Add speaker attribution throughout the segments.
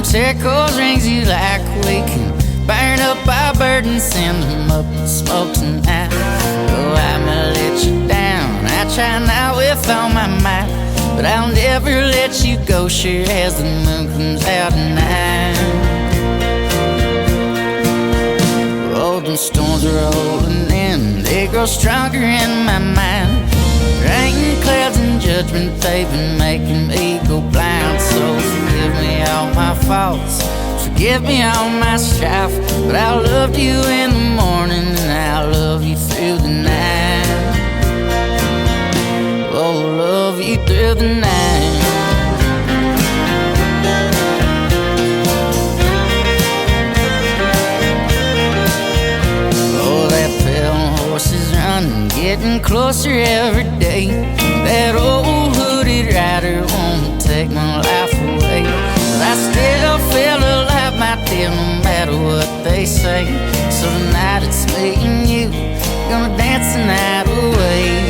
Speaker 1: them turquoise rings you like. We can burn up our burdens, send them up in smoke tonight. Oh, I might let you down, I try not with all my might, but I'll never let you go, sure as the moon comes out at night. Oh, them storms are rolling in, they grow stronger in my mind. Rain, clouds, and judgment, they've been making me go blind. So forgive me all my faults, forgive me all my strife, but I loved you in the morning and I love you through the night. Oh, love you through the night. Oh, that pale horse is running, getting closer every day. That old hooded rider won't take my life away, but I still feel alive, my dear, no matter what they say. So tonight it's me and you, gonna dance the night away.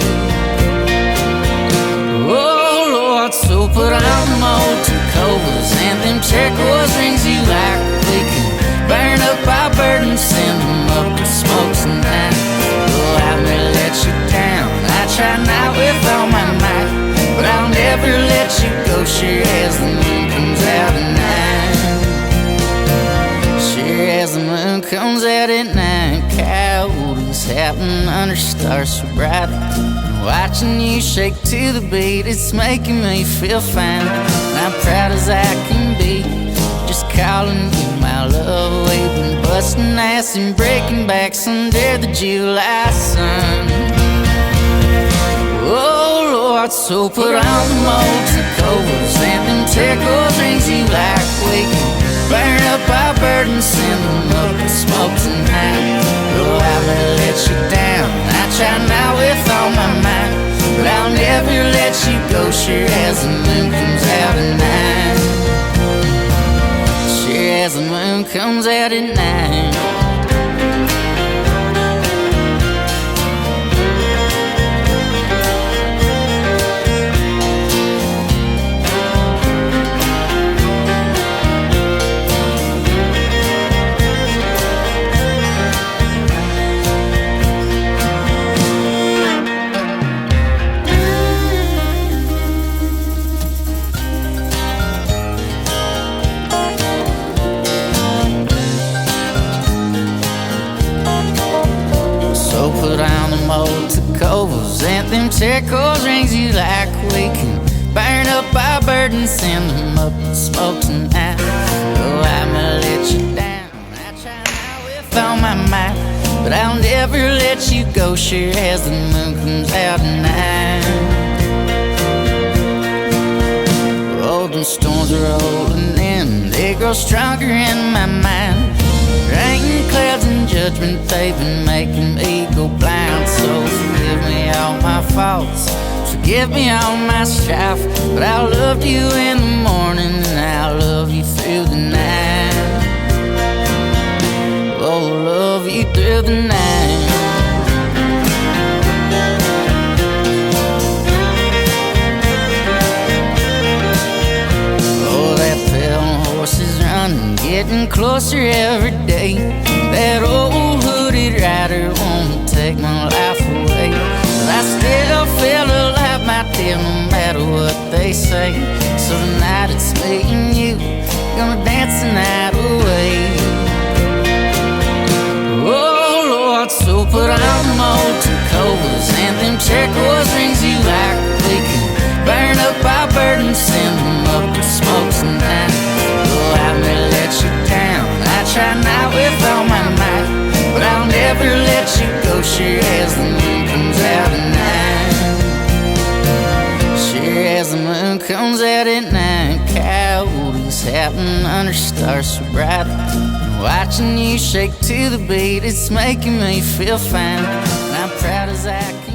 Speaker 1: Oh Lord, so put on them old covers and them turquoise rings you like. We can burn up our burdens, send them up to smoke tonight. Oh, I may let you down, I try not with all my might, but I'll never let you go, sure as the moon comes out at night. Sure as the moon comes out at night. Coyotes happening under stars so bright, watching you shake to the beat, it's making me feel fine. I'm proud as I can be, just calling you my love. We've been busting ass and breaking backs under the July sun. Oh Lord, so put on the molds and covers and them turquoise rings you like. We can burn up our burdens, send them up in smoke tonight. Oh, I may let you down, I try not with all my might, but I'll never let you go, sure as the moon comes out at night. Sure as the moon comes out at night. Put on them old covers and them turquoise rings you like. We can burn up our burdens, send them up in smoke tonight. Oh, I might let you down, I try now with all my might, but I'll never let you go, sure as the moon comes out at night. Oh, them storms are rolling in, they grow stronger in my mind. Rain, clouds, and judgment, they've been making me go blind. So forgive me all my faults, forgive me all my strife, but I loved you in the morning and I love you through the night. Oh, love you through the night. Oh, that pale horse is running, getting closer every day. That old hooded rider won't take my life away, but I still feel alive, my dear, no matter what they say. So tonight it's me and you, gonna dance the night away. Oh Lord, so put on them old covers and them turquoise rings you like. We can burn up our burdens, send them up in smoke tonight. Oh, I may let you down, I try not with all my might, but I'll never let you go, sure as the moon comes out at night. Sure as the moon comes out at night. Coyotes happening under stars so bright, watching you shake to the beat, it's making me feel fine. I'm proud as I can.